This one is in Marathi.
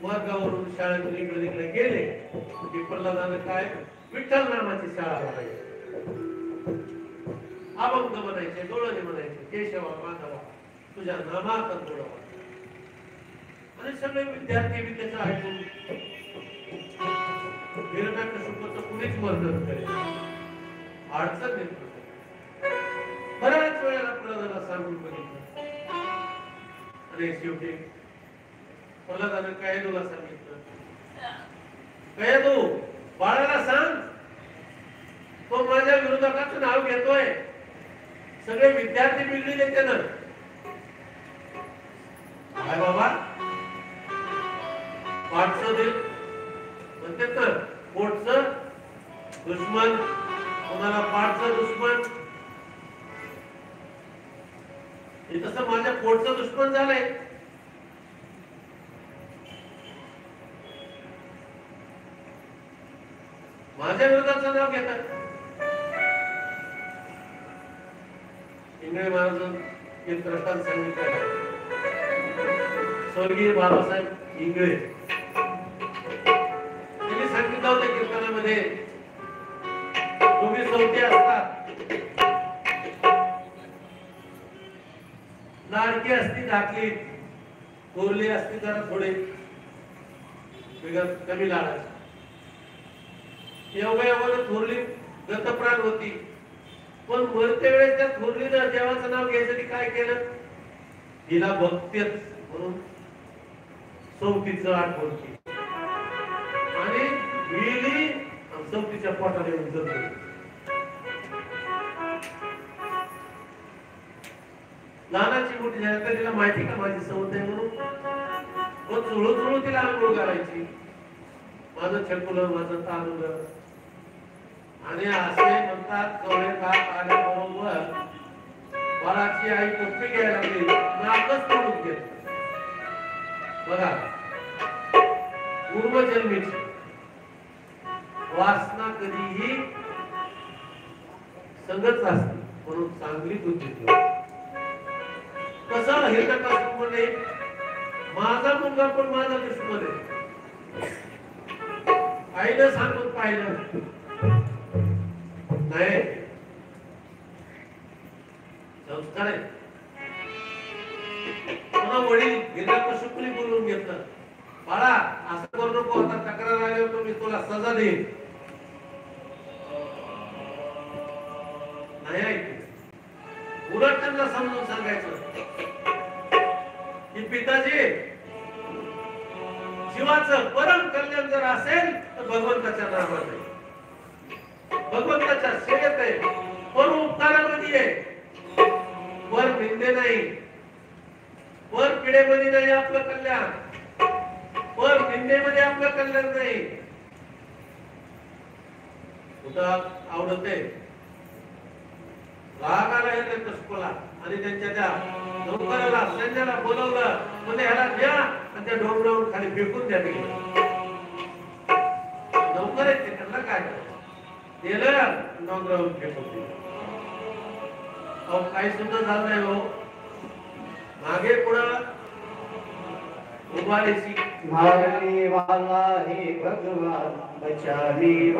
वर्गावरून शाळेतून इकडे तिकडे गेले की प्रल्हादाने काय विठ्ठल नामाची शाळा म्हणायची, अभंग म्हणायचे, डोळणे म्हणायचे, केशवा माधवा तुझ्या नामात जोडावा. आणि सगळे विद्यार्थी विद्याचं ऐकून हिरण्यकशिपूचं कुणीच वर्णन करेल, अडचण येत नव्हती. बऱ्याच वेळेला प्रल्हादाला सांगून बघितलं आणि शेवटी प्रल्हादाने काय तुला सांगितलं, काय तू बाळाला सांग तो माझ्या विरोधकाचं नाव घेतोय, सगळे विद्यार्थी बिघडले त्यानं. काय बाबा पाठचं दिल म्हणते तर पोटचं दुश्मन, कोणाला पाठचं दुश्मन, हे तसं माझ्या पोटचं दुश्मन झालंय. माझ्या विरोधाचं नाव घेतात. इंगळे महाराज एक प्रकार सांगितलं, स्वर्गीय बाबासाहेब इंगळे त्यांनी सांगितलं होतं कीर्तनामध्ये, तुम्ही चौथे असतात, लाडकी असती धाकली, थोरली असती जरा थोडे कमी लाडाची, एवढ्या थोरली गतप्राण होती, पण मरते वेळेस त्या थोरलीनं देवाचं नाव घ्यायसाठी काय केलं, हिला भक्तीच म्हणून चौथीचं आठवण केली आणि गेली चौथीच्या पोटाला येऊन जगली. लहानाची मोठी झाली तर तिला माहिती का माझी सवत आहे म्हणून, मग चुळू चुळू तिला आंघोळ करायची, माझं छकुलं माझं तारुलं. आणि असे म्हणतात कवळे काप आल्याबरोबर बाळाची आई कुठे घ्यायला लागली, नाकच तोडून घेतलं. बघा पूर्वजन्मीची वासना कधीही संगत असते म्हणून चांगली बुद्धी ठेवा. कसं हिरण्यकशिपू म्हणे माझा मुलगा पण माझा दुश्मन आहे, आईनं सांगून पाहिलं नाही, संस्कार आहे. पुन्हा वडील हिरण्यकशिपूने बोलवून घेतलं, बाळा असं करू नको, आता तक्रार आल्यावर तो मी तुला सजा देईन. नाही ऐकलं, उलट त्यांना समजून सांगायचं की पिताजी जीवाचं परम कल्याण जर असेल तर भगवंताच्या नावात आहे, भगवंताच्या सेवेत आहे, पर उपकारामध्ये आहे, वर निंदे नाही, वर पिढेमध्ये नाही आपलं कल्याण, वर निंदेमध्ये आपलं कल्याण नाही. कुठं आवडते राग आला हिरण्यकशिपूला आणि त्यांच्या त्या नौकराला सैन्याला बोलवलं, म्हणजे ह्याला द्या आणि त्या डोंगरावरून खाली फेकून द्या. नौकर आहेत ते, त्यांना काय दिलं, डोंगरावरून फेकून दिलं. अहो काही सुद्धा झालं नाही हो, मागे पुढं उभारीची मारने वाला है भगवान, बचाने